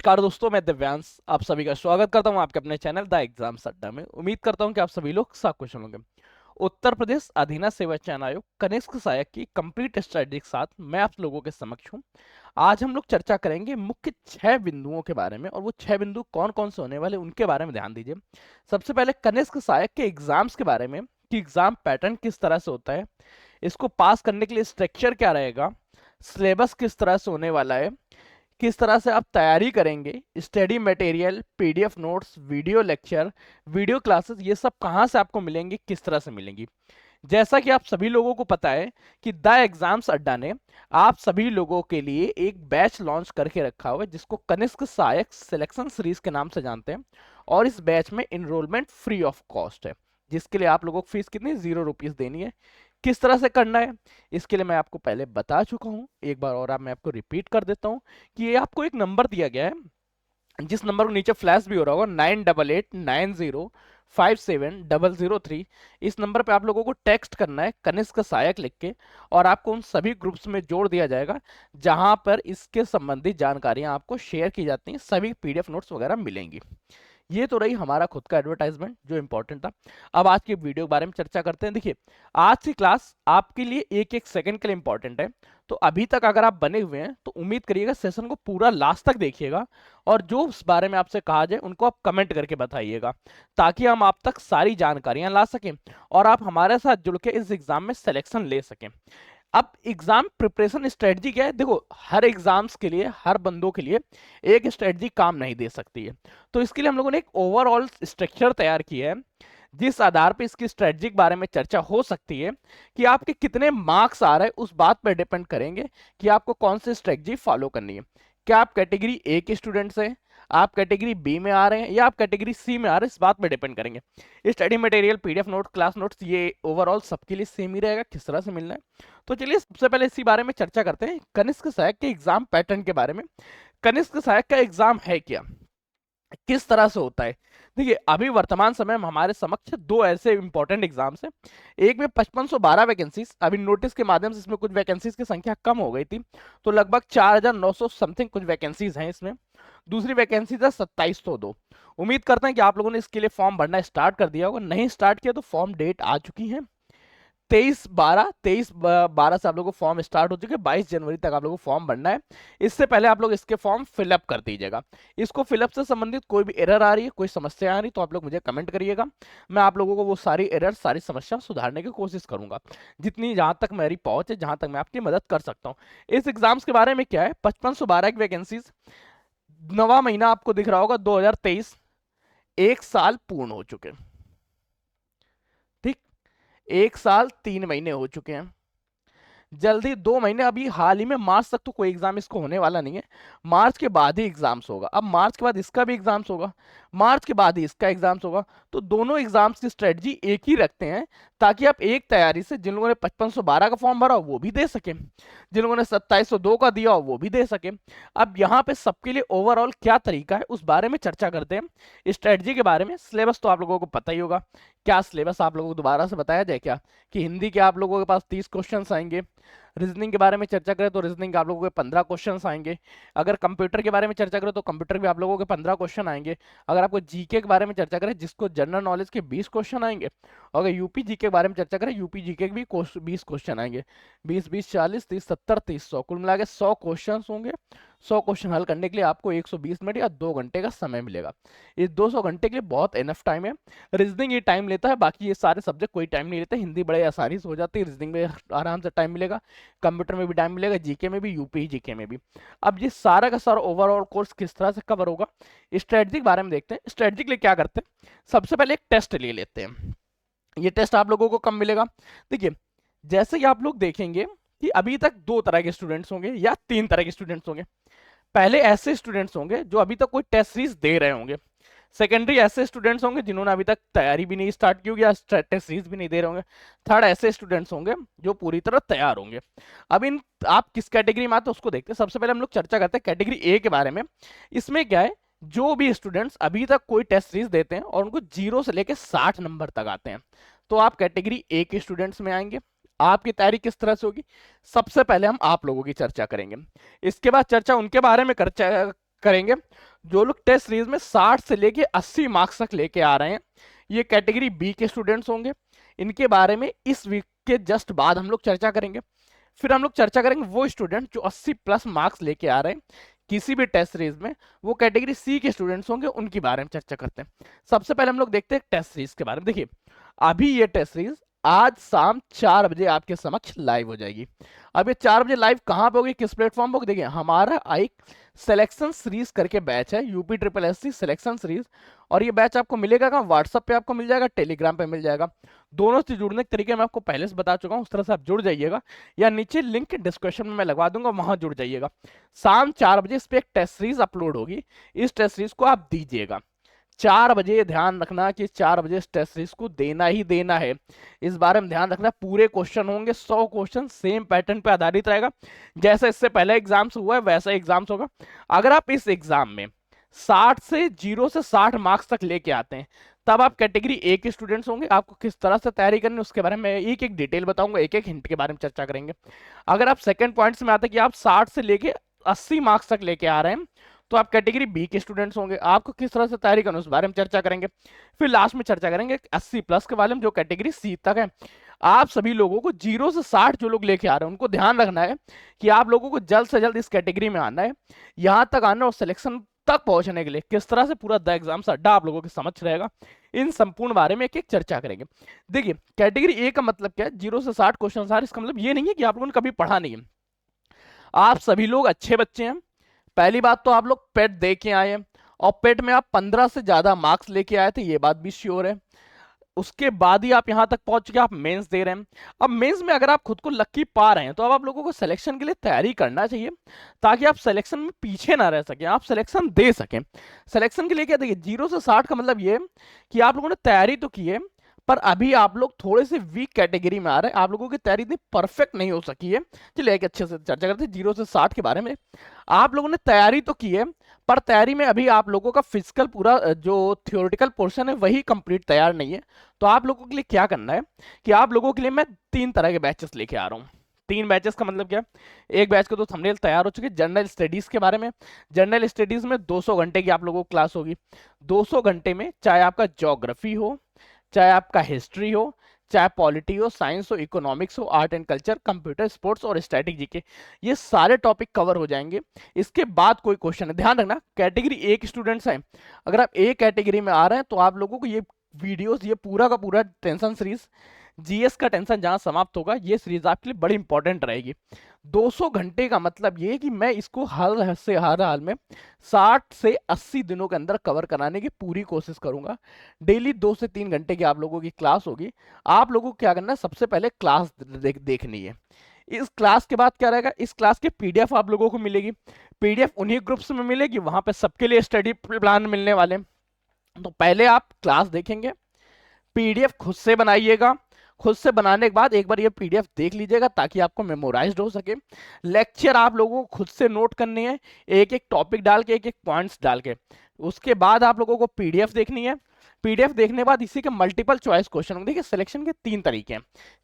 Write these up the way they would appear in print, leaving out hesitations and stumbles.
नमस्कार दोस्तों, मैं दिव्यांश आप सभी का स्वागत करता हूं आपके अपने चैनल द एग्जाम अड्डा में। उम्मीद करता हूं कि आप सभी लोग सकुशल होंगे। उत्तर प्रदेश अधीनस्थ सेवा चयन आयोग कनिष्क सहायक की कंप्लीट स्ट्रेटजी के साथ मैं आप लोगों के समक्ष हूं। आज हम लोग चर्चा करेंगे मुख्य 6 बिंदुओं के बारे में, और वो 6 बिंदु कौन कौन से होने वाले उनके बारे में ध्यान दीजिए। सबसे पहले कनिष्क सहायक के एग्जाम्स के बारे में कि एग्जाम पैटर्न किस तरह से होता है, इसको पास करने के लिए स्ट्रक्चर क्या रहेगा, सिलेबस किस तरह से होने वाला है, किस तरह से आप तैयारी करेंगे, study material, PDF notes, video lecture, video classes, ये सब कहाँ से आपको मिलेंगे, किस तरह से मिलेंगी। जैसा कि आप सभी लोगों को पता है कि द एग्जाम्स अड्डा ने आप सभी लोगों के लिए एक बैच लॉन्च करके रखा हुआ है जिसको कनिष्क सहायक सिलेक्शन सीरीज के नाम से जानते हैं। और इस बैच में इनरोलमेंट फ्री ऑफ कॉस्ट है, जिसके लिए आप लोगों को फीस कितनी, 0 रुपीज देनी है। किस तरह से करना है इसके लिए मैं आपको पहले बता चुका हूं, एक बार और मैं आपको रिपीट कर देता हूं कि ये आपको एक नंबर दिया गया है, जिस नंबर को नीचे फ्लैश भी हो रहा होगा 9889057003। इस नंबर पे आप लोगों को टेक्स्ट करना है कनिष्क सहायक लिख के, और आपको उन सभी ग्रुप्स में जोड़ दिया जाएगा जहां पर इसके संबंधित जानकारियां आपको शेयर की जाती हैं, सभी पीडीएफ नोट्स वगैरह मिलेंगी। ये तो रही हमारा खुद का एडवर्टाइजमेंट जो इंपॉर्टेंट था। अब आज की वीडियो के बारे में चर्चा करते हैं। देखिए, आज की क्लास आपके लिए एक एक सेकंड के लिए इंपॉर्टेंट है, तो अभी तक अगर आप बने हुए हैं तो उम्मीद करिएगा सेशन को पूरा लास्ट तक देखिएगा, और जो उस बारे में आपसे कहा जाए उनको आप कमेंट करके बताइएगा, ताकि हम आप तक सारी जानकारियां ला सकें और आप हमारे साथ जुड़ के इस एग्जाम में सिलेक्शन ले सकें। अब एग्जाम प्रिपरेशन स्ट्रेटजी क्या है, देखो हर एग्जाम्स के लिए, हर बंदों के लिए एक स्ट्रेटजी काम नहीं दे सकती है। तो इसके लिए हम लोगों ने एक ओवरऑल स्ट्रक्चर तैयार किया है, जिस आधार पे इसकी स्ट्रेटजी के बारे में चर्चा हो सकती है कि आपके कितने मार्क्स आ रहे हैं, उस बात पर डिपेंड करेंगे कि आपको कौन सी स्ट्रेटजी फॉलो करनी है। क्या आप कैटेगरी ए के स्टूडेंट्स हैं, आप कैटेगरी बी में आ रहे हैं, या आप कैटेगरी सी में आ रहे हैं, इस बात पर डिपेंड करेंगे। Study material, PDF note, class notes, ये ओवरऑल सबके लिए सेम ही रहेगा, किस तरह से मिलना है। तो चलिए सबसे पहले इसी बारे में चर्चा करते हैं, कनिष्क सहायक के एग्जाम पैटर्न के बारे में। कनिष्क सहायक का एग्जाम है क्या, किस तरह से होता है। देखिए, अभी वर्तमान समय में हमारे समक्ष दो ऐसे इंपॉर्टेंट एग्जाम्स हैं। एक में 5512 वैकेंसीज, अभी नोटिस के माध्यम से इसमें कुछ वैकेंसीज की संख्या कम हो गई थी, तो लगभग 4900 समथिंग कुछ वैकेंसीज हैं इसमें। दूसरी वैकेंसीज है 2702। उम्मीद करते हैं कि आप लोगों ने इसके लिए फॉर्म भरना स्टार्ट कर दिया होगा, नहीं स्टार्ट किया तो फॉर्म डेट आ चुकी है। 23/12 से आप लोगों को फॉर्म स्टार्ट हो चुके हैं, 22 जनवरी तक आप लोगों को फॉर्म भरना है। इससे पहले आप लोग इसके फॉर्म फिलअप कर दीजिएगा। इसको फिलअप से संबंधित कोई भी एरर आ रही है, कोई समस्या आ रही है, तो आप लोग मुझे कमेंट करिएगा। मैं आप लोगों को वो सारी एरर, सारी समस्या सुधारने की कोशिश करूंगा, जितनी जहां तक मेरी पहुंच है, जहां तक मैं आपकी मदद कर सकता हूँ। इस एग्जाम्स के बारे में क्या है, 5512 की वैकेंसीज, 9वां महीना आपको दिख रहा होगा 2023, 1 साल पूर्ण हो चुके हैं। ठीक, 1 साल 3 महीने हो चुके हैं। जल्दी 2 महीने, अभी हाल ही में मार्च तक तो कोई एग्जाम इसको होने वाला नहीं है, मार्च के बाद ही एग्जाम्स होगा। अब मार्च के बाद इसका भी एग्जाम्स होगा, मार्च के बाद ही इसका एग्जाम्स होगा, तो दोनों एग्जाम्स की स्ट्रेटजी एक ही रखते हैं, ताकि आप एक तैयारी से, जिन लोगों ने 5512 का फॉर्म भरा वो भी दे सके, जिन लोगों ने 2702 का दिया वो भी दे सके। अब यहाँ पे सबके लिए ओवरऑल क्या तरीका है उस बारे में चर्चा करते हैं। स्ट्रेटजी के बारे में, सिलेबस तो आप लोगों को पता ही होगा। क्या सिलेबस आप लोगों को दोबारा से बताया जाए क्या, कि हिंदी के आप लोगों के पास 30 क्वेश्चन आएंगे, रीजनिंग के बारे में चर्चा करें तो रीजनिंग के आप लोगों के 15 क्वेश्चन आएंगे, अगर कंप्यूटर के बारे में चर्चा करें तो कंप्यूटर भी आप लोगों के 15 क्वेश्चन आएंगे, अगर आपको जीके के बारे में चर्चा करें जिसको जनरल नॉलेज के 20 क्वेश्चन आएंगे, और अगर यूपी जीके के बारे में चर्चा करें यूपी जीके के भी 20 क्वेश्चन आएंगे। 20 20 40 30 70 30 100, कुल मिला के 100 क्वेश्चन होंगे। 100 क्वेश्चन हल करने के लिए आपको 120 मिनट या 2 घंटे का समय मिलेगा। इस 200 घंटे के लिए बहुत इनफ टाइम है। रीजनिंग ये टाइम लेता है, बाकी ये सारे सब्जेक्ट कोई टाइम नहीं लेते। हिंदी बड़े आसानी से हो जाती है, रीजनिंग में आराम से टाइम मिलेगा, कंप्यूटर में भी टाइम मिलेगा, जीके में भी, यूपी जीके में भी। अब ये सारा का सारा ओवरऑल कोर्स किस तरह से कवर होगा, स्ट्रेटजी के बारे में देखते हैं। स्ट्रेटजी के लिए क्या करते हैं, सबसे पहले एक टेस्ट ले लेते हैं। ये टेस्ट आप लोगों को कब मिलेगा, देखिए जैसे ही आप लोग देखेंगे कि अभी तक 2 तरह के स्टूडेंट्स होंगे या 3 तरह के स्टूडेंट्स होंगे। पहले ऐसे स्टूडेंट्स होंगे जो अभी तक कोई टेस्ट सीरीज दे रहे होंगे। सेकेंडरी ऐसे स्टूडेंट्स होंगे जिन्होंने अभी तक तैयारी भी नहीं स्टार्ट की होगी या टेस्ट सीरीज भी नहीं दे रहे होंगे। थर्ड ऐसे स्टूडेंट्स होंगे जो पूरी तरह तैयार होंगे। अब इन आप किस कैटेगरी में आते हैं उसको देखते हैं। सबसे पहले हम लोग चर्चा करते हैं कैटेगरी ए के बारे में। इसमें क्या है, जो भी स्टूडेंट्स अभी तक कोई टेस्ट सीरीज देते हैं और उनको 0 से लेकर 60 नंबर तक आते हैं, तो आप कैटेगरी ए के स्टूडेंट्स में आएंगे। आपकी तैयारी किस तरह से होगी, सबसे पहले हम आप लोगों की चर्चा करेंगे, इसके बाद चर्चा उनके बारे में करेंगे जो लोग टेस्ट सीरीज में 60 से लेके 80 मार्क्स तक लेके आ रहे हैं, ये कैटेगरी बी के स्टूडेंट्स होंगे। इनके बारे में इस वीक के जस्ट बाद हम लोग चर्चा करेंगे। फिर हम लोग चर्चा करेंगे वो स्टूडेंट जो 80 प्लस मार्क्स लेके आ रहे हैं किसी भी टेस्ट सीरीज में, वो कैटेगरी सी के स्टूडेंट्स होंगे, उनके बारे में चर्चा करते हैं। सबसे पहले हम लोग देखते हैं टेस्ट सीरीज के बारे में। देखिए, अभी ये टेस्ट सीरीज आज शाम 4 बजे आपके समक्ष लाइव हो जाएगी। अब ये 4 बजे लाइव कहां पे होगी, किस प्लेटफॉर्म पे होगी? देखिए, हमारा एक सिलेक्शन सीरीज करके बैच है, UP triple SC selection series, और ये बैच आपको मिलेगा कहाँ? व्हाट्सएप पे आपको मिल जाएगा, टेलीग्राम पे मिल जाएगा। दोनों से जुड़ने के तरीके मैं आपको पहले से बता चुका हूँ, उस तरह से आप जुड़ जाइएगा, या नीचे लिंक डिस्क्रिप्शन में मैं लगवा दूंगा, वहां जुड़ जाइएगा। शाम 4 बजे इस पे एक टेस्ट सीरीज अपलोड होगी, इस टेस्ट सीरीज को आप दीजिएगा 4 बजे। ध्यान रखना कि 4 बजे इस टेस्ट सीरीज को देना ही देना है, इस बारे में ध्यान रखना। पूरे क्वेश्चन होंगे, 100 क्वेश्चन सेम पैटर्न पे आधारित रहेगा, जैसे इससे पहले एग्जाम्स हुआ है वैसा एग्जाम्स होगा। अगर आप इस एग्जाम में 0 से 60 मार्क्स तक लेके आते हैं, तब आप कैटेगरी ए के स्टूडेंट्स होंगे। आपको किस तरह से तैयारी करनी है उसके बारे में एक एक डिटेल बताऊंगा, एक एक हिंट के बारे में चर्चा करेंगे। अगर आप सेकंड पॉइंट्स में आते हैं कि आप 60 से लेके 80 मार्क्स तक लेके आ रहे हैं, तो आप कैटेगरी बी के स्टूडेंट्स होंगे। आपको किस तरह से तैयारी करनी है उस बारे में चर्चा करेंगे। फिर लास्ट में चर्चा करेंगे 80 प्लस के बारे में, जो कैटेगरी सी तक है। आप सभी लोगों को 0 से 60 जो लोग लेके आ रहे हैं, उनको ध्यान रखना है कि आप लोगों को जल्द से जल्द इस कैटेगरी में आना है, यहां तक आना, और सिलेक्शन तक पहुंचने के लिए किस तरह से पूरा द एग्जाम अड्डा आप लोगों के समझ रहेगा, इन संपूर्ण बारे में एक एक चर्चा करेंगे। देखिए, कैटेगरी ए का मतलब क्या है? 0 से 60 क्वेश्चन आर। इसका मतलब ये नहीं है कि आप लोगों ने कभी पढ़ा नहीं है, आप सभी लोग अच्छे बच्चे हैं। पहली बात तो आप लोग पेट दे के आए हैं, और पेट में आप 15 से ज्यादा मार्क्स लेके आए थे, ये बात भी श्योर है। उसके बाद ही आप यहां तक पहुंच चुके, आप मेंस दे रहे हैं। अब मेंस में अगर आप खुद को लक्की पा रहे हैं, तो अब आप लोगों को सिलेक्शन के लिए तैयारी करना चाहिए, ताकि आप सिलेक्शन में पीछे ना रह सकें, आप सिलेक्शन दे सकें। सिलेक्शन के लिए क्या, देखिए 0 से 60 का मतलब ये कि आप लोगों ने तैयारी तो की है, पर अभी आप लोग थोड़े से वीक कैटेगरी में आ रहे हैं, आप लोगों की तैयारी इतनी परफेक्ट नहीं हो सकी है। चलिए एक अच्छे से चर्चा करते हैं 0 से 60 के बारे में। आप लोगों ने तैयारी तो की है, पर तैयारी में अभी आप लोगों का फिजिकल पूरा जो थियोरेटिकल पोर्शन है वही कंप्लीट तैयार नहीं है। तो आप लोगों के लिए क्या करना है कि आप लोगों के लिए मैं 3 तरह के बैचेस लेके आ रहा हूँ। 3 बैचेस का मतलब क्या? एक बैच के तो थंबनेल तैयार हो चुके हैं जनरल स्टडीज के बारे में। जनरल स्टडीज में 200 घंटे की आप लोगों को क्लास होगी। 200 घंटे में चाहे आपका ज्योग्राफी हो, चाहे आपका हिस्ट्री हो, चाहे पॉलिटी हो, साइंस हो, इकोनॉमिक्स हो, art and culture, computer, sports और स्टैटिक जीके, ये सारे टॉपिक कवर हो जाएंगे। इसके बाद कोई क्वेश्चन है, ध्यान रखना कैटेगरी ए के स्टूडेंट्स हैं, अगर आप ए कैटेगरी में आ रहे हैं, तो आप लोगों को ये वीडियोस, ये पूरा का पूरा टेंशन सीरीज, जीएस का टेंशन जहां समाप्त होगा, ये सीरीज आपके लिए बड़ी इंपॉर्टेंट रहेगी। 200 घंटे का मतलब ये कि मैं इसको हर हाल में 60 से 80 दिनों के अंदर कवर कराने की पूरी कोशिश करूंगा। डेली 2 से 3 घंटे की आप लोगों की क्लास होगी। आप लोगों को क्या करना है, सबसे पहले क्लास देखनी है। इस क्लास के बाद क्या रहेगा, इस क्लास के पीडीएफ आप लोगों को मिलेगी। पीडीएफ उन्हीं ग्रुप्स में मिलेगी, वहां पे सबके लिए स्टडी प्लान मिलने वाले हैं। तो पहले आप क्लास देखेंगे, पीडीएफ खुद से बनाइएगा। खुद से बनाने के बाद एक बार ये पीडीएफ देख लीजिएगा, ताकि आपको मेमोराइज्ड हो सके। लेक्चर आप लोगों को खुद से नोट करने हैं, एक एक टॉपिक डाल के, एक एक पॉइंट्स डाल के। उसके बाद आप लोगों को पीडीएफ देखनी है। पीडीएफ देखने के बाद इसी के मल्टीपल चॉइस क्वेश्चन, देखिए सिलेक्शन के 3 तरीके हैं,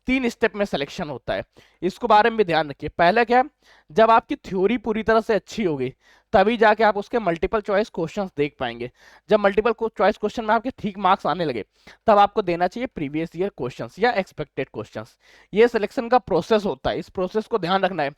3 स्टेप में सिलेक्शन होता है, इसको बारे में भी ध्यान रखिए। पहला क्या है, जब आपकी थ्योरी पूरी तरह से अच्छी होगी, तभी जाके आप उसके मल्टीपल चॉइस क्वेश्चंस देख पाएंगे। जब मल्टीपल चॉइस क्वेश्चन में आपके ठीक मार्क्स आने लगे, तब आपको देना चाहिए प्रीवियस ईयर क्वेश्चंस या एक्सपेक्टेड क्वेश्चंस। ये सिलेक्शन का प्रोसेस होता है, इस प्रोसेस को ध्यान रखना है।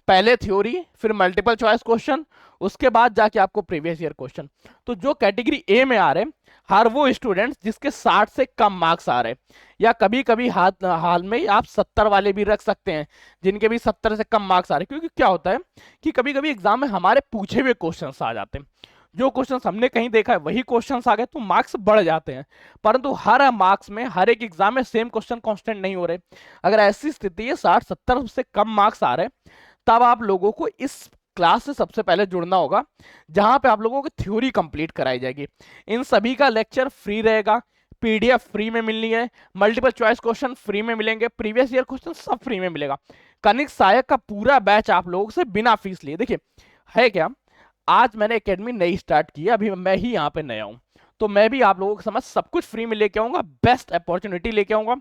पहले थ्योरी, फिर मल्टीपल चॉइस क्वेश्चन, उसके बाद जाके आपको प्रीवियस ईयर क्वेश्चन। तो जो कैटेगरी ए में आ रहे हैं, हर वो स्टूडेंट्स जिसके 60 से कम मार्क्स आ रहे हैं, या कभी कभी हाल में आप 70 वाले भी रख सकते हैं, जिनके भी 70 से कम मार्क्स आ रहे हैं। क्योंकि क्या होता है कि कभी कभी एग्जाम में हमारे पूछे हुए क्वेश्चन आ जाते हैं, जो क्वेश्चन हमने कहीं देखा है वही क्वेश्चन आ गए, तो मार्क्स बढ़ जाते हैं। परंतु हर मार्क्स में, हर एक एग्जाम में सेम क्वेश्चन कांस्टेंट नहीं हो रहे। अगर ऐसी स्थिति है 60-70 से कम मार्क्स आ रहे हैं, तब आप लोगों को इस क्लास से सबसे पहले जुड़ना होगा, जहां पे आप लोगों को थ्योरी कंप्लीट कराई जाएगी। इन सभी का लेक्चर फ्री रहेगा, पीडीएफ फ्री में मिलनी है, मल्टीपल चॉइस क्वेश्चन फ्री में मिलेंगे, प्रीवियस ईयर क्वेश्चन सब फ्री में मिलेगा। कनिक सहायक का पूरा बैच आप लोगों से बिना फीस लिए, देखिए है क्या, आज मैंने एकेडमी नई स्टार्ट की है, अभी मैं ही यहाँ पे नया हूँ, तो मैं भी आप लोगों के समझ सब कुछ फ्री में लेके आऊंगा, बेस्ट अपॉर्चुनिटी लेके आऊंगा,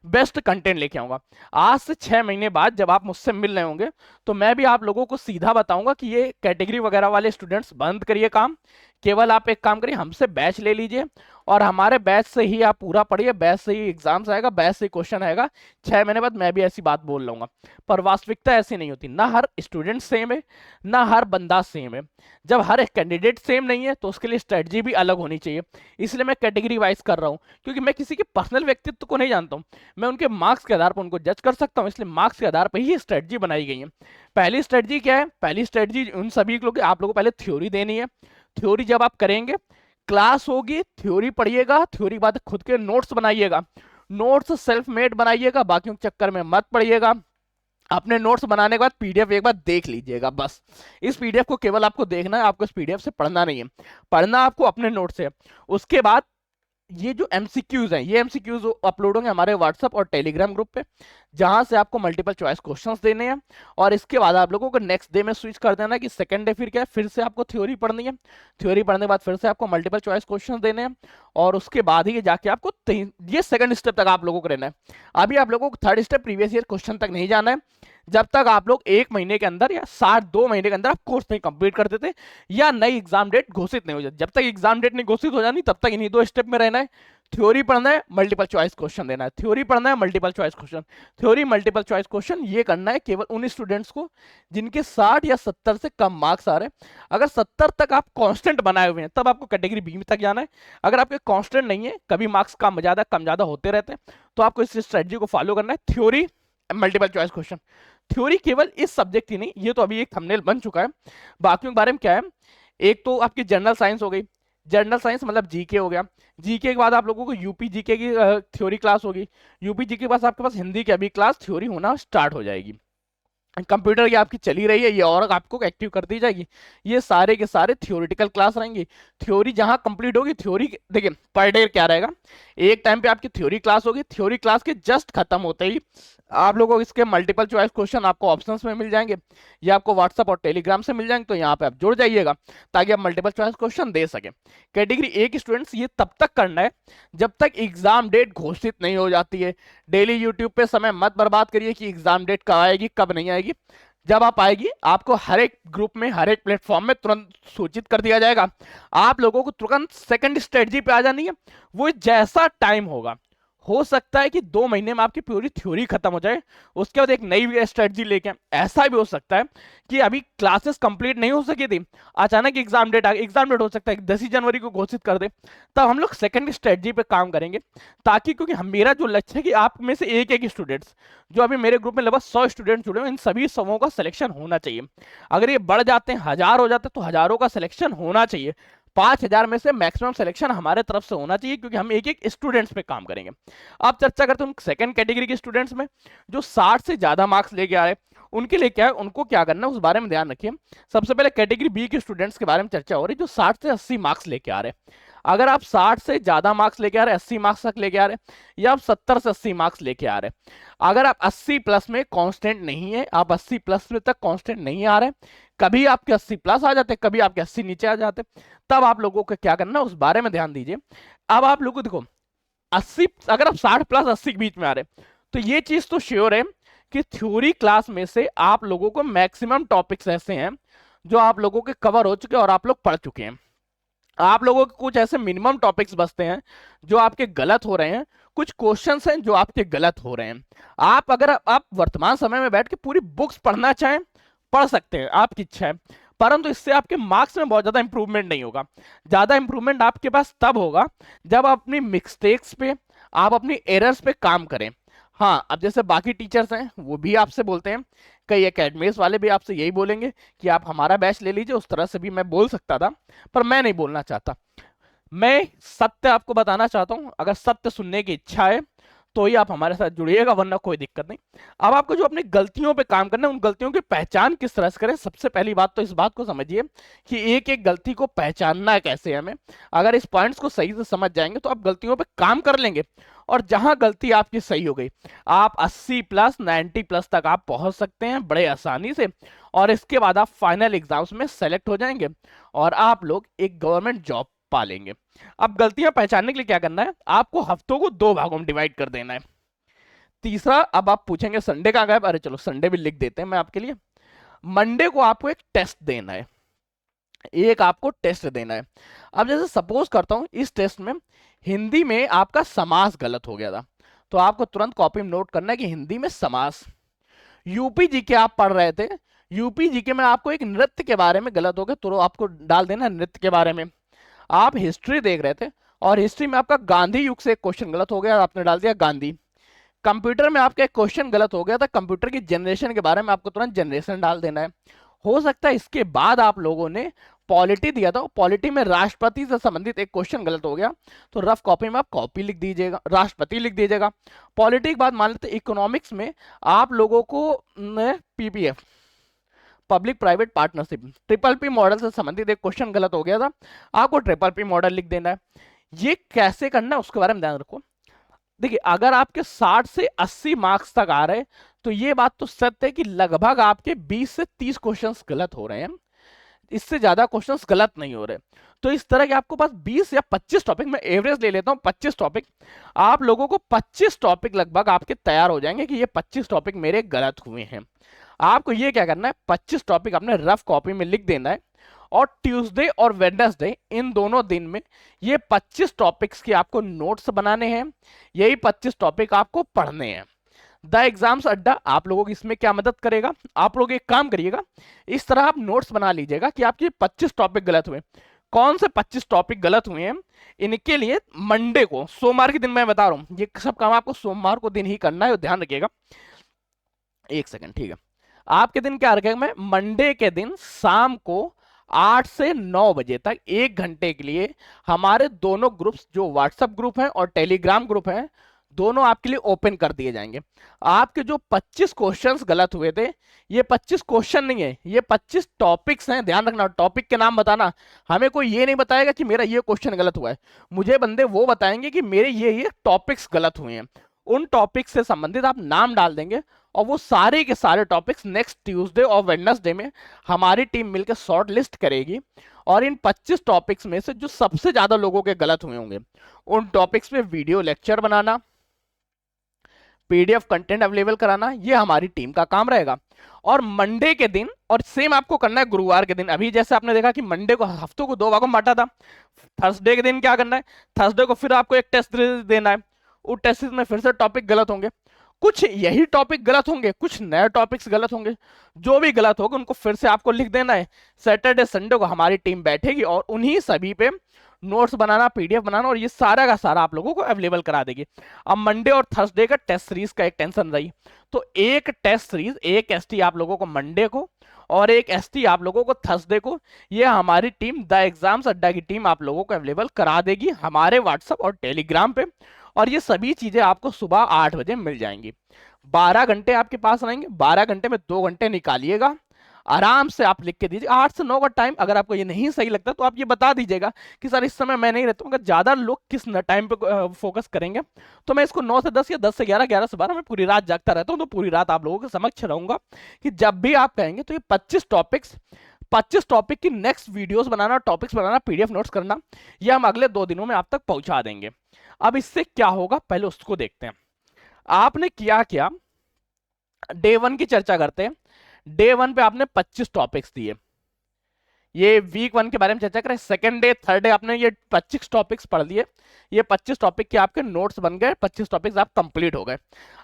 बेस्ट कंटेंट लेके आऊंगा। आज से 6 महीने बाद जब आप मुझसे मिल रहे होंगे तो मैं भी आप लोगों को सीधा बताऊंगा कि ये कैटेगरी वगैरह वाले स्टूडेंट्स बंद करिए काम, केवल आप एक काम करिए, हमसे बैच ले लीजिए और हमारे बैच से ही आप पूरा पढ़िए, बैच से ही एग्जाम्स आएगा, बैच से ही क्वेश्चन आएगा। 6 महीने बाद मैं भी ऐसी बात बोल लूंगा, पर वास्तविकता ऐसी नहीं होती। ना हर स्टूडेंट सेम है, ना हर बंदा सेम है। जब हर एक कैंडिडेट सेम नहीं है तो उसके लिए स्ट्रेटजी भी अलग होनी चाहिए। इसलिए मैं कैटेगरी वाइज कर रहा हूँ, क्योंकि मैं किसी के पर्सनल व्यक्तित्व को नहीं जानता हूँ, मैं उनके मार्क्स के आधार पर उनको जज कर सकता हूँ। इसलिए मार्क्स के आधार पर ही स्ट्रेटजी बनाई गई है। पहली स्ट्रेटजी क्या है? पहली स्ट्रेटजी उन सभी लोग, आप लोगों को पहले थ्योरी देनी है। थ्योरी जब आप करेंगे, क्लास होगी, थ्योरी पढ़िएगा, थ्योरी बाद खुद के नोट्स बनाइएगा, नोट्स सेल्फ मेड बनाइएगा, बाकियों के चक्कर में मत पड़िएगा। अपने नोट्स बनाने के बाद पीडीएफ एक बार देख लीजिएगा, बस इस पीडीएफ को केवल आपको देखना है, आपको इस पीडीएफ से पढ़ना नहीं है, पढ़ना आपको अपने नोट से। उसके बाद ये जो एमसीक्यूज हैं, ये एमसीक्यूज अपलोड होंगे हमारे व्हाट्सएप और टेलीग्राम ग्रुप पे, जहां से आपको मल्टीपल चॉइस क्वेश्चंस देने हैं। और इसके बाद आप लोगों को नेक्स्ट डे में स्विच कर देना है कि सेकंड डे फिर क्या है, फिर से आपको थ्योरी पढ़नी है, थ्योरी पढ़ने के बाद फिर से आपको मल्टीपल चॉइस क्वेश्चंस देने हैं, और उसके बाद ही जाके आपको ये सेकंड स्टेप तक आप लोगों को रहना है। अभी आप लोगों को third step previous year question तक नहीं जाना है, जब तक आप लोग 1 महीने के अंदर या 2 महीने के अंदर आप कोर्स नहीं कंप्लीट कर देते या नई एग्जाम डेट घोषित नहीं हो जाती। जब तक एग्जाम डेट नहीं घोषित हो जाती तब तक इन्हीं 2 स्टेप में रहना है। थ्योरी पढ़ना है, मल्टीपल चॉइस क्वेश्चन देना है, थ्योरी पढ़ना है, multiple choice question, theory multiple choice question. ये करना है केवल उन स्टूडेंट्स को जिनके 60 या 70 से कम मार्क्स आ रहे हैं। अगर 70 तक आप कांस्टेंट बनाए हुए हैं तब आपको कैटेगरी बी में तक जाना है। अगर आपके कांस्टेंट नहीं है, कभी मार्क्स कम ज्यादा होते रहते हैं, तो आपको इस स्ट्रेटजी को फॉलो करना है। Theory, multiple choice question, theory केवल इस सब्जेक्ट ही नहीं, ये तो अभी एक थंबनेल बन चुका है। बाकियों के बारे में क्या है, एक तो आपकी जनरल साइंस हो गई, जनरल साइंस मतलब जीके हो गया, जीके के बाद आप लोगों को यूपी जीके की थ्योरी क्लास होगी, यूपी जीके के बाद आपके पास हिंदी की अभी क्लास थ्योरी होना स्टार्ट हो जाएगी। कंप्यूटर की आपकी चली रही है, ये और आपको एक्टिव कर दी जाएगी। ये सारे के सारे थ्योरेटिकल क्लास रहेंगी। थ्योरी जहां कंप्लीट होगी, थ्योरी देखिए पर डे क्या रहेगा, एक टाइम पे आपकी थ्योरी क्लास होगी, थ्योरी क्लास के जस्ट खत्म होते ही आप लोगों को इसके मल्टीपल चॉइस क्वेश्चन आपको ऑप्शंस में मिल जाएंगे, या आपको व्हाट्सएप और टेलीग्राम से मिल जाएंगे, तो यहाँ पे आप जुड़ जाइएगा ताकि आप मल्टीपल चॉइस क्वेश्चन दे सके। कैटेगरी ए के स्टूडेंट्स ये तब तक करना है जब तक एग्जाम डेट घोषित नहीं हो जाती है। डेली यूट्यूब पे समय मत बर्बाद करिए कि एग्जाम डेट कब आएगी कब नहीं आएगी। जब आप आएगी आपको हर एक ग्रुप में, हर एक प्लेटफॉर्म में तुरंत सूचित कर दिया जाएगा। आप लोगों को तुरंत सेकंड स्ट्रेटजी पे आ जानी है। वो जैसा टाइम होगा, हो सकता है कि 2 महीने में आपकी पूरी थ्योरी खत्म हो जाए, उसके बाद एक नई स्ट्रेटजी लेके। ऐसा भी हो सकता है कि अभी क्लासेस कंप्लीट नहीं हो सकी थी, अचानक एग्जाम डेट आ गई, एग्जाम डेट हो सकता है 10 जनवरी को घोषित कर दे, तब हम लोग सेकंड स्ट्रेटजी पे काम करेंगे। ताकि क्योंकि हम, मेरा जो लक्ष्य है कि आप में से एक एक स्टूडेंट्स, जो अभी मेरे ग्रुप में लगभग 100 स्टूडेंट जुड़े हैं, इन सभी 100 का सिलेक्शन होना चाहिए। अगर ये बढ़ जाते हैं, 1000 हो जाते हैं, तो हजारों का सिलेक्शन होना चाहिए। 5000 में से मैक्सिमम सिलेक्शन हमारे तरफ से होना चाहिए, क्योंकि हम एक एक स्टूडेंट्स पे काम करेंगे। अब चर्चा करते हैं सेकंड कैटेगरी के स्टूडेंट्स में, जो 60 से ज्यादा मार्क्स लेके आ रहे हैं। उनके लिए क्या है, उनको क्या करना है उस बारे में ध्यान रखिए। सबसे पहले कैटेगरी बी के स्टूडेंट्स के बारे में चर्चा हो रही है, जो 60 से 80 मार्क्स लेके आ रहे हैं। अगर आप 60 से ज्यादा मार्क्स लेके आ रहे हैं, 80 मार्क्स तक लेके आ रहे हैं, या आप 70 से 80 मार्क्स लेके आ रहे हैं, अगर आप 80 प्लस में कांस्टेंट नहीं है, आप 80 प्लस में तक कांस्टेंट नहीं आ रहे, कभी आपके 80 प्लस आ जाते, कभी आपके 80 नीचे आ जाते, तब आप लोगों को क्या करना है उस बारे में ध्यान दीजिए। अब आप लोगों को देखो 80, अगर आप 60 प्लस 80 के बीच में आ रहे, तो ये चीज तो श्योर है कि थ्योरी क्लास में से आप लोगों को मैक्सिमम टॉपिक्स ऐसे हैं जो आप लोगों के कवर हो चुके हैं और आप लोग पढ़ चुके हैं। आप लोगों के कुछ ऐसे मिनिमम टॉपिक्स बचते हैं जो आपके गलत हो रहे हैं, कुछ क्वेश्चंस हैं जो आपके गलत हो रहे हैं। आप अगर आप वर्तमान समय में बैठ के पूरी बुक्स पढ़ना चाहें, पढ़ सकते हैं, आपकी इच्छा है, परंतु इससे आपके मार्क्स में बहुत ज्यादा इंप्रूवमेंट नहीं होगा। ज्यादा इंप्रूवमेंट आपके पास तब होगा जब आप अपनी मिस्टेक्स पे, आप अपनी एरर्स पे काम करें। हाँ, अब जैसे बाकी टीचर्स हैं वो भी आपसे बोलते हैं, कई एकेडमीज वाले भी आपसे यही बोलेंगे कि आप हमारा बैच ले लीजिए, उस तरह से भी मैं बोल सकता था, पर मैं नहीं बोलना चाहता। मैं सत्य आपको बताना चाहता हूं। अगर सत्य सुनने की इच्छा है तो ही आप हमारे साथ जुड़िएगा, वरना कोई दिक्कत नहीं। अब आपको जो अपनी गलतियों पे काम करना है, उन गलतियों की पहचान किस तरह से करें। सबसे पहली बात तो इस बात को समझिए कि एक एक गलती को पहचानना है कैसे हमें। अगर इस पॉइंट्स को सही से समझ जाएंगे तो आप गलतियों पे काम कर लेंगे, और जहां गलती आपकी सही हो गई, आप 80 प्लस 90 प्लस तक आप पहुंच सकते हैं बड़े आसानी से। और इसके बाद आप फाइनल एग्जाम्स में सेलेक्ट हो जाएंगे और आप लोग एक गवर्नमेंट जॉब पा लेंगे। अब गलतियां पहचानने के लिए क्या करना है, आपको हफ्तों को 2 भागों में डिवाइड कर देना है। तीसरा, अब आप पूछेंगे संडे कहाँ गायब, अरे चलो संडे भी लिख देते हैं मैं आपके लिए। मंडे को आपको एक टेस्ट देना है, एक आपको टेस्ट देना है। अब जैसे सपोज करता हूं इस टेस्ट में हिंदी में आपका समास गलत हो गया था, तो आपको तुरंत कॉपी में नोट करना है कि हिंदी में समास। यूपी जी के आप पढ़ रहे थे, यूपी जी के में आपको एक नृत्य के बारे में गलत हो गया, तो आपको डाल देना नृत्य के बारे में। आप हिस्ट्री देख रहे थे और हिस्ट्री में आपका गांधी युग से एक क्वेश्चन गलत हो गया, आपने डाल दिया गांधी। कंप्यूटर में आपका एक क्वेश्चन गलत हो गया था, कंप्यूटर की जनरेशन के बारे में आपको तुरंत जनरेशन डाल देना है। हो सकता है इसके बाद आप लोगों ने पॉलिटी दिया था, पॉलिटी में राष्ट्रपति से संबंधित एक क्वेश्चन गलत हो गया, तो रफ कॉपी में आप कॉपी लिख दीजिएगा, राष्ट्रपति लिख दीजिएगा। पॉलिटी के बाद मान लेते इकोनॉमिक्स में आप लोगों को PPF, public private partnership, triple P model से संबंधित एक क्वेश्चन गलत हो गया था, आपको ट्रिपल पी मॉडल लिख देना है। ये कैसे करना है उसके बारे में ध्यान रखो। देखिए अगर आपके 60 से 80 मार्क्स तक आ रहे, तो ये बात तो सत्य है कि लगभग आपके 20 से 30 क्वेश्चंस गलत हो रहे हैं, इससे ज्यादा क्वेश्चंस गलत नहीं हो रहे। तो इस तरह के आपको पास 20 या 25 टॉपिक, मैं एवरेज ले लेता हूं 25 टॉपिक, आप लोगों को 25 टॉपिक लगभग आपके तैयार हो जाएंगे कि ये 25 टॉपिक मेरे गलत हुए हैं। आपको ये क्या करना है, 25 टॉपिक अपने रफ कॉपी में लिख देना है, और ट्यूसडे और वेडनेसडे इन दोनों दिन में ये 25 टॉपिक्स के आपको नोट्स बनाने हैं, यही 25 टॉपिक आपको पढ़ने हैं। द एग्जाम्स अड्डा आप लोगों की इसमें क्या मदद करेगा, आप लोग एक काम करिएगा, इस तरह आप नोट्स बना लीजिएगा कि आपके 25 टॉपिक गलत हुए, कौन से 25 टॉपिक गलत हुए हैं। इनके लिए मंडे को, सोमवार के दिन मैं बता रहा हूं, ये सब काम आपको सोमवार को दिन ही करना है, ध्यान रखिएगा। एक सेकंड, ठीक है, आपके दिन क्या रखेगा, मैं मंडे के दिन शाम को 8 से 9 बजे तक 1 घंटे के लिए हमारे दोनों ग्रुप्स, जो व्हाट्सएप ग्रुप है और टेलीग्राम ग्रुप है, दोनों आपके लिए ओपन कर दिए जाएंगे। आपके जो 25 क्वेश्चंस गलत हुए थे, ये 25 क्वेश्चन नहीं है, ये 25 टॉपिक्स हैं, ध्यान रखना, टॉपिक के नाम बताना। हमें कोई ये नहीं बताएगा कि मेरा ये क्वेश्चन गलत हुआ है, मुझे बंदे वो बताएंगे कि मेरे ये टॉपिक्स गलत हुए हैं। उन टॉपिक्स से संबंधित आप नाम डाल देंगे, और वो सारे के सारे टॉपिक्स नेक्स्ट ट्यूसडे और वेडनेसडे में हमारी टीम मिलकर शॉर्ट लिस्ट करेगी, और इन 25 टॉपिक्स में से जो सबसे ज्यादा लोगों के गलत हुए होंगे, उन टॉपिक्स में वीडियो लेक्चर बनाना, पीडीएफ कंटेंट अवेलेबल कराना, ये हमारी टीम का काम रहेगा। और मंडे के दिन, और सेम आपको करना है गुरुवार के दिन, अभी जैसे आपने देखा कि मंडे को हफ्तों को 2 भागों में बांटा था, थर्सडे के दिन क्या करना है, थर्सडे को फिर आपको एक टेस्ट देना है, उस टेस्ट में फिर से टॉपिक गलत होंगे, कुछ यही टॉपिक गलत होंगे, कुछ नए टॉपिक्स गलत होंगे, जो भी गलत होगा उनको फिर से आपको लिख देना है। सैटरडे संडे को हमारी टीम बैठेगी और उन्हीं सभी पे नोट्स बनाना, पीडीएफ बनाना, और ये सारा का सारा आप लोगों को अवेलेबल करा देगी। अब मंडे और थर्सडे का टेस्ट सीरीज का एक टेंशन रही, तो एक टेस्ट सीरीज, एक एसटी आप लोगों को मंडे को और एक एसटी आप लोगों को थर्सडे को, ये हमारी टीम द एग्जाम्स अड्डा की टीम आप लोगों को अवेलेबल करा देगी हमारे व्हाट्सएप और टेलीग्राम पे। और ये सभी चीजें आपको सुबह 8 बजे मिल जाएंगी। 12 घंटे आपके पास रहेंगे, 12 घंटे में 2 घंटे निकालिएगा, आराम से आप लिख के दीजिए। 8 से 9 का टाइम, अगर आपको ये नहीं सही लगता तो आप ये बता दीजिएगा कि सर इस समय मैं नहीं रहता हूँ। अगर ज्यादा लोग किस टाइम पे फोकस करेंगे, तो मैं इसको 9 से 10 या 10 से 11, 11 से 12, मैं पूरी रात जागता रहता हूँ, तो पूरी रात आप लोगों के समक्ष रहूंगा कि जब भी आप कहेंगे तो ये 25 टॉपिक की नेक्स्ट वीडियोस बनाना, टॉपिक्स बनाना, पीडीएफ नोट्स करना, ये हम अगले 2 दिनों में आप तक पहुंचा देंगे। अब इससे क्या होगा पहले उसको देखते हैं। आपने किया क्या, डे 1 की चर्चा करते हैं। डे 1 पे आपने 25 टॉपिक्स दिए, ये वीक 1 के बारे में चर्चा करें। सेकंड डे, थर्ड डे आपने ये 25 टॉपिक्स पढ़ लिए, ये 25 टॉपिक के आपके नोट्स बन गए, 25 टॉपिक्स आप कंप्लीट हो गए।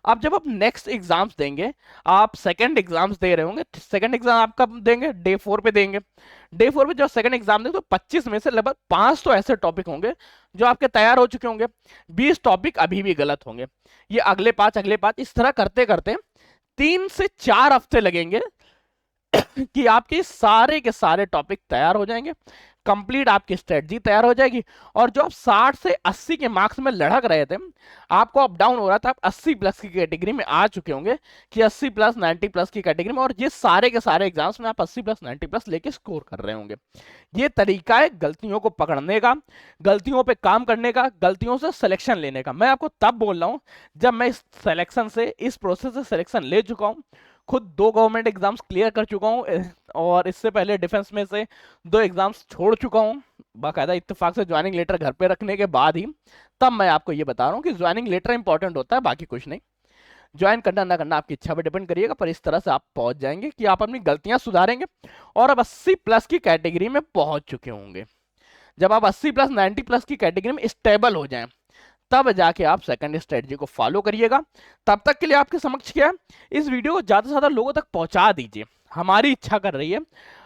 अब जब आप नेक्स्ट एग्जाम्स देंगे, आप सेकंड एग्जाम्स दे रहे होंगे, सेकंड एग्जाम आप कब देंगे, डे 4 पे देंगे। डे 4 पे जब सेकंड एग्जाम देंगे तो 25 में से लगभग 5 तो ऐसे टॉपिक होंगे जो आपके तैयार हो चुके होंगे, 20 टॉपिक अभी भी गलत होंगे, ये अगले 5 अगले 5, इस तरह करते करते 3 से 4 हफ्ते लगेंगे कि आपके सारे के सारे टॉपिक तैयार हो जाएंगे, कंप्लीट आपकी स्ट्रेटजी तैयार हो जाएगी। और जो आप 60 से 80 के मार्क्स में लड़क रहे थे, आपको अप डाउन हो रहा था, आप 80 प्लस की कैटेगरी में आ चुके होंगे कि 80 प्लस 90 प्लस की कैटेगरी में, और ये सारे के सारे एग्जाम्स में आप 80 प्लस 90 प्लस लेके स्कोर कर रहे होंगे। ये तरीका है गलतियों को पकड़ने का, गलतियों पे काम करने का, गलतियों से सिलेक्शन लेने का। मैं आपको तब बोल रहा हूँ जब मैं इस सिलेक्शन से, इस प्रोसेस से सिलेक्शन ले चुका हूँ, खुद 2 गवर्नमेंट एग्जाम्स क्लियर कर चुका हूँ, और इससे पहले डिफेंस में से 2 एग्जाम्स छोड़ चुका हूँ, बाकायदा इत्तेफाक से ज्वाइनिंग लेटर घर पे रखने के बाद ही तब मैं आपको ये बता रहा हूँ कि ज्वाइनिंग लेटर इंपॉर्टेंट होता है, बाकी कुछ नहीं। ज्वाइन करना ना करना आपकी इच्छा पर डिपेंड करिएगा, पर इस तरह से आप पहुंच जाएंगे कि आप अपनी गलतियां सुधारेंगे और अब 80 प्लस की कैटेगरी में पहुंच चुके होंगे। जब आप 80 प्लस 90 प्लस की कैटेगरी में स्टेबल हो जाएं, तब जाके आप सेकंड स्ट्रेटजी को फॉलो करिएगा। तब तक के लिए आपके समक्ष क्या है, इस वीडियो को ज्यादा से ज्यादा लोगों तक पहुंचा दीजिए, हमारी इच्छा कर रही है।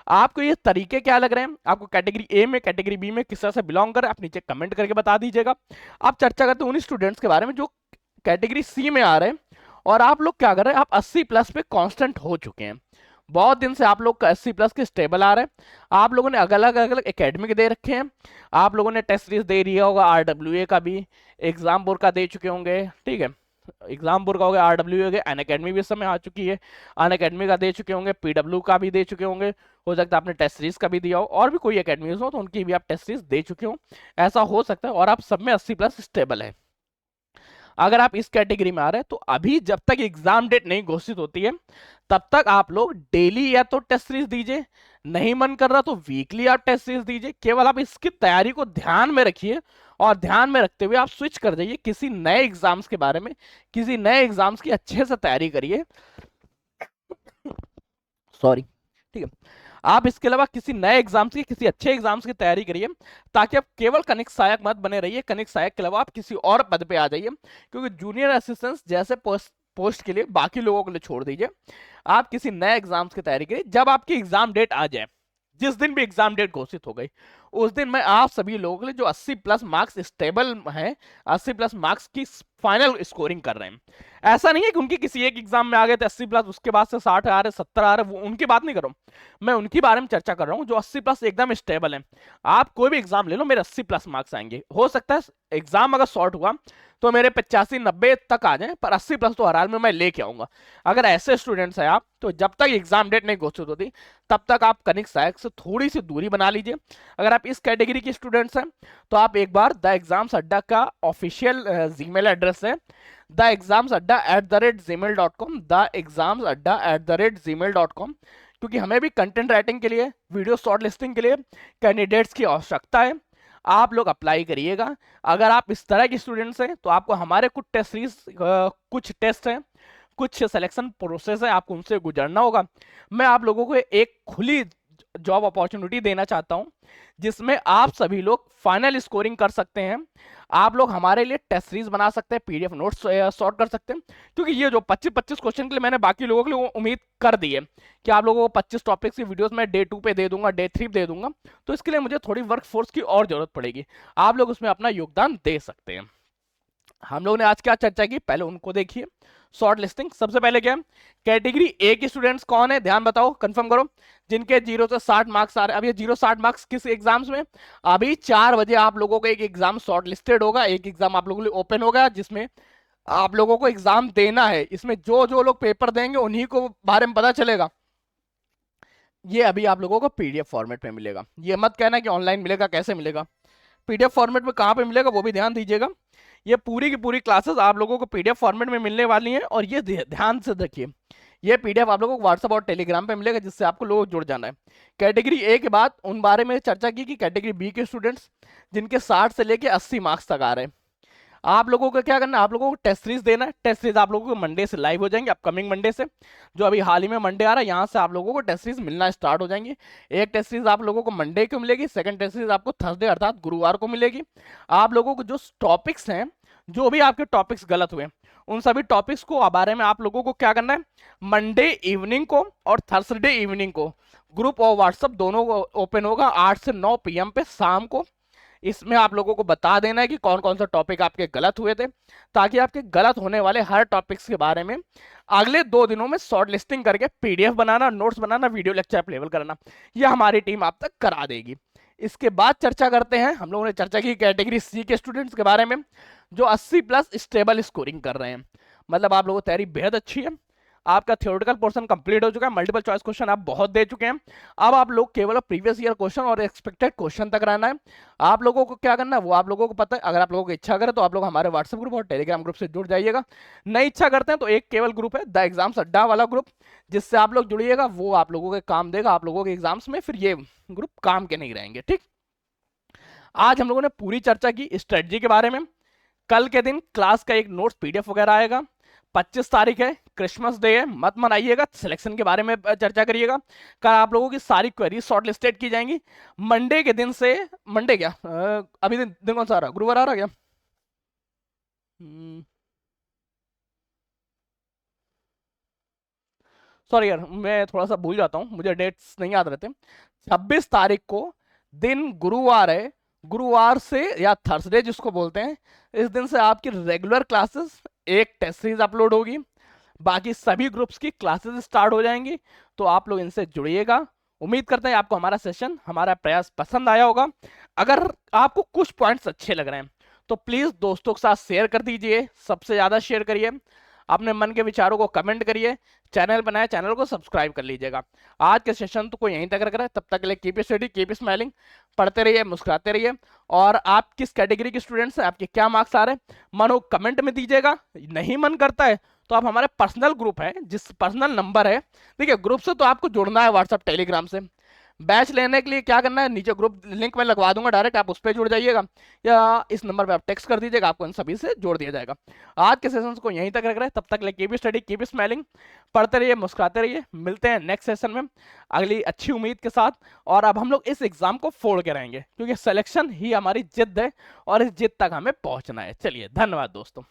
आपको ये तरीके क्या लग रहे हैं, आपको कैटेगरी ए में कैटेगरी बी में किस तरह से बिलोंग कर, आप नीचे कमेंट करके बता दीजिएगा। आप चर्चा करते हैं उन स्टूडेंट्स के बारे में जो कैटेगरी सी में आ रहे हैं, और आप लोग क्या कर रहे हैं, आप 80 प्लस पे कांस्टेंट हो चुके हैं। बहुत दिन से आप लोग का 80 प्लस के स्टेबल आ रहे हैं। आप लोगों ने अलग अलग एकेडमिक दे रखे हैं, आप लोगों ने टेस्ट सीरीज दे दिया होगा, आरडब्ल्यूए का भी, एग्जाम बोर्ड का दे चुके होंगे, ठीक है। एग्जाम बोर्ड का हो गया, आरडब्ल्यूए के, अन अकेडमी भी इस समय आ चुकी है, अन अकेडमी का दे चुके होंगे, पीडब्ल्यू का भी दे चुके होंगे, हो सकता है आपने टेस्ट सीरीज का भी दिया हो, और भी कोई अकेडमीज हो तो उनकी भी आप टेस्ट सीरीज दे चुके हो, ऐसा हो सकता है। और आप सब में 80 प्लस स्टेबल है। अगर आप इस कैटेगरी में आ रहे हैं तो अभी जब तक एग्जाम डेट नहीं घोषित होती है, तब तक आप लोग डेली या तो टेस्ट सीरीज दीजिए, नहीं मन कर रहा तो वीकली आप टेस्ट सीरीज दीजिए। केवल आप इसकी तैयारी को ध्यान में रखिए, और ध्यान में रखते हुए आप स्विच कर जाइए किसी नए एग्जाम्स के बारे में, किसी नए एग्जाम्स की अच्छे से तैयारी करिए। सॉरी, ठीक है। आप इसके अलावा किसी नए एग्जाम्स की, किसी अच्छे एग्जाम्स की तैयारी करिए, ताकि आप केवल कनिक सहायक मत बने रहिए। कनिक सहायक के अलावा आप किसी और पद पे आ जाइए, क्योंकि जूनियर असिस्टेंट जैसे पोस्ट के लिए बाकी लोगों के लिए छोड़ दीजिए। आप किसी नए एग्जाम्स की तैयारी करिए। जब आपकी एग्जाम डेट आ जाए, जिस दिन भी एग्जाम डेट घोषित हो गई, उस दिन मैं आप सभी लोगों के लिए जो 80 प्लस मार्क्स स्टेबल हैं, 80 प्लस मार्क्स की फाइनल स्कोरिंग कर रहे हैं। ऐसा नहीं है कि उनकी किसी एक एग्जाम में आ गए थे 80 प्लस, उसके बाद से 60 आ रहे, 70 आ रहे, वो उनकी बात नहीं कर रहा हूं मैं, उनकी बारे में चर्चा कर रहा हूं जो 80 प्लस एकदम स्टेबल है। आप कोई भी एग्जाम ले लो, मेरे 80 प्लस मार्क्स आएंगे। हो सकता है एग्जाम अगर शॉर्ट हुआ तो मेरे 85-90 तक आ जाए, पर 80 प्लस तो हर हाल में मैं लेके आऊंगा। अगर ऐसे स्टूडेंट्स हैं आप, तो जब तक एग्जाम डेट नहीं घोषित होती, तब तक आप कनिक सहायक से थोड़ी सी दूरी बना लीजिए। अगर आप इस कैटेगरी के स्टूडेंट्स हैं, तो आप एक बार द एग्जाम्स अड्डा का ऑफिशियल जीमेल एड्रेस है theexamsadda@gmail.com, theexamsadda@gmail.com, क्योंकि हमें भी कंटेंट राइटिंग के लिए, वीडियो शॉर्ट लिस्टिंग के लिए कैंडिडेट्स की आवश्यकता है। आप लोग अप्लाई करिएगा। अगर आप इस तरह के स्टूडेंट्स हैं, तो आपको हमारे कुछ टेस्ट सीरीज, कुछ टेस्ट हैं, कुछ सिलेक्शन प्रोसेस है, आपको उनसे गुजरना होगा। मैं आप लोगों को एक खुली जॉब अपॉर्चुनिटी देना चाहता हूं, जिसमें आप सभी लोग फाइनल स्कोरिंग कर सकते हैं। आप लोग हमारे लिए टेस्ट सीरीज बना सकते हैं, पीडीएफ नोट्स सॉर्ट कर सकते हैं, क्योंकि ये जो 25-25 क्वेश्चन के लिए मैंने बाकी लोगों के लिए उम्मीद कर दी है कि आप लोगों को 25 टॉपिक्स की वीडियोस मैं डे 2 पे दे दूंगा, डे 3 पे दे दूंगा, तो इसके लिए मुझे थोड़ी वर्क फोर्स की और जरूरत पड़ेगी। आप लोग उसमें अपना योगदान दे सकते हैं। हम लोगों ने आज क्या चर्चा की, पहले उनको देखिए। शॉर्ट लिस्टिंग सबसे पहले क्या, कैटेगरी ए के स्टूडेंट्स कौन है, ध्यान बताओ, कंफर्म करो, जिनके 0 से 60 मार्क्स आ रहे हैं। अब ये 0-60 मार्क्स किस एग्जाम्स में, अभी 4 बजे आप लोगों को एक एग्जाम शॉर्ट लिस्टेड होगा, एक एग्जाम आप लोगों के लिए ओपन होगा, जिसमें आप लोगों को एग्जाम देना है। इसमें जो जो लोग पेपर देंगे उन्हीं को बारे में पता चलेगा। ये अभी आप लोगों को पीडीएफ फॉर्मेट में मिलेगा। ये मत कहना कि ऑनलाइन मिलेगा, कैसे मिलेगा, पीडीएफ फॉर्मेट में कहाँ पे मिलेगा वो भी ध्यान दीजिएगा। ये पूरी की पूरी क्लासेस आप लोगों को पीडीएफ फॉर्मेट में मिलने वाली हैं, और ये ध्यान से देखिए, ये पीडीएफ आप लोगों को व्हाट्सएप और टेलीग्राम पे मिलेगा, जिससे आपको लोग जुड़ जाना है। कैटेगरी ए के बाद उन बारे में चर्चा की कि कैटेगरी बी के स्टूडेंट्स जिनके 60 से लेके 80 मार्क्स तक आ रहे हैं, आप लोगों को क्या करना है, आप लोगों को टेस्ट सीरीज देना है। टेस्ट सीरीज आप लोगों को मंडे से लाइव हो जाएंगे, अपकमिंग मंडे से, जो अभी हाल ही में मंडे आ रहा है, यहाँ से आप लोगों को टेस्ट सीरीज मिलना स्टार्ट हो जाएंगी। एक टेस्ट सीरीज आप लोगों को मंडे को मिलेगी, सेकंड टेस्ट सीरीज आपको थर्सडे अर्थात गुरुवार को मिलेगी। आप लोगों को जो टॉपिक्स हैं, जो भी आपके टॉपिक्स गलत हुए, उन सभी टॉपिक्स को बारे में आप लोगों को क्या करना है, मंडे इवनिंग को और थर्सडे इवनिंग को ग्रुप और व्हाट्सएप दोनों को ओपन होगा 8 से 9 PM पे शाम को। इसमें आप लोगों को बता देना है कि कौन कौन सा टॉपिक आपके गलत हुए थे, ताकि आपके गलत होने वाले हर टॉपिक्स के बारे में अगले 2 दिनों में शॉर्ट लिस्टिंग करके पीडीएफ बनाना, नोट्स बनाना, वीडियो लेक्चर अवेलेबल करना, यह हमारी टीम आप तक करा देगी। इसके बाद चर्चा करते हैं, हम लोगों ने चर्चा की कैटेगरी सी के स्टूडेंट्स के बारे में, जो 80 प्लस स्टेबल स्कोरिंग कर रहे हैं। मतलब आप लोगों की तैयारी बेहद अच्छी है, आपका थ्योरेटिकल पोर्शन कंप्लीट हो चुका है, मल्टीपल चॉइस क्वेश्चन आप बहुत दे चुके हैं। अब आप लोग केवल प्रीवियस ईयर क्वेश्चन और एक्सपेक्टेड क्वेश्चन तक रहना है। आप लोगों को क्या करना है वो आप लोगों को पता है। अगर आप लोगों की इच्छा करें तो आप लोग हमारे व्हाट्सएप ग्रुप और टेलीग्राम ग्रुप से जुड़ जाइएगा। नहीं इच्छा करते हैं तो एक केवल ग्रुप है, द एग्जाम्स अड्डा वाला ग्रुप, जिससे आप लोग जुड़िएगा, वो आप लोगों के काम देगा आप लोगों के एग्जाम्स में, फिर ये ग्रुप काम के नहीं रहेंगे, ठीक। आज हम लोगों ने पूरी चर्चा की स्ट्रेटजी के बारे में। कल के दिन क्लास का एक नोट्स पीडीएफ वगैरह आएगा। 25 तारीख है, क्रिसमस डे है, मत मनाइएगा, सिलेक्शन के बारे में चर्चा करिएगा। कल आप लोगों की सारी क्वेरी शॉर्ट लिस्टेड की जाएंगी। मंडे के दिन से, मंडे क्या अभी दिन कौन सा आ रहा, गुरुवार आ रहा क्या? सॉरी यार, मैं थोड़ा सा भूल जाता हूँ, मुझे डेट्स नहीं याद रहते। 26 तारीख को दिन गुरुवार है। गुरुवार से या थर्सडे जिसको बोलते हैं, इस दिन से आपकी रेगुलर क्लासेस, एक टेस्ट सीरीज अपलोड होगी, बाकी सभी ग्रुप्स की क्लासेस स्टार्ट हो जाएंगी। तो आप लोग इनसे जुड़िएगा। उम्मीद करते हैं आपको हमारा सेशन, हमारा प्रयास पसंद आया होगा। अगर आपको कुछ पॉइंट्स अच्छे लग रहे हैं तो प्लीज दोस्तों के साथ शेयर कर दीजिए, सबसे ज्यादा शेयर करिए, अपने मन के विचारों को कमेंट करिए। चैनल बनाए, चैनल को सब्सक्राइब कर लीजिएगा। आज के सेशन तो कोई यहीं तक रख रहा है, तब तक के लिए कीप स्टडी, कीप स्माइलिंग, पढ़ते रहिए, मुस्कुराते रहिए। और आप किस कैटेगरी के स्टूडेंट्स हैं, आपके क्या मार्क्स आ रहे हैं, मन हो कमेंट में दीजिएगा। नहीं मन करता है तो आप हमारे पर्सनल ग्रुप है, जिस पर्सनल नंबर है, ठीक है, ग्रुप से तो आपको जुड़ना है व्हाट्सएप टेलीग्राम से। बैच लेने के लिए क्या करना है, नीचे ग्रुप लिंक में लगवा दूंगा, डायरेक्ट आप उस पर जुड़ जाइएगा, या इस नंबर पे आप टेक्स्ट कर दीजिएगा, आपको इन सभी से जोड़ दिया जाएगा। आज के सेशंस को यहीं तक रख रहे हैं, तब तक ले कीप स्टडी, कीप स्माइलिंग, पढ़ते रहिए, मुस्कुराते रहिए। मिलते हैं नेक्स्ट सेशन में अगली अच्छी उम्मीद के साथ। और अब हम लोग इस एग्जाम को फोड़ के रहेंगे, क्योंकि सिलेक्शन ही हमारी जिद है और इस जिद तक हमें पहुंचना है। चलिए, धन्यवाद दोस्तों।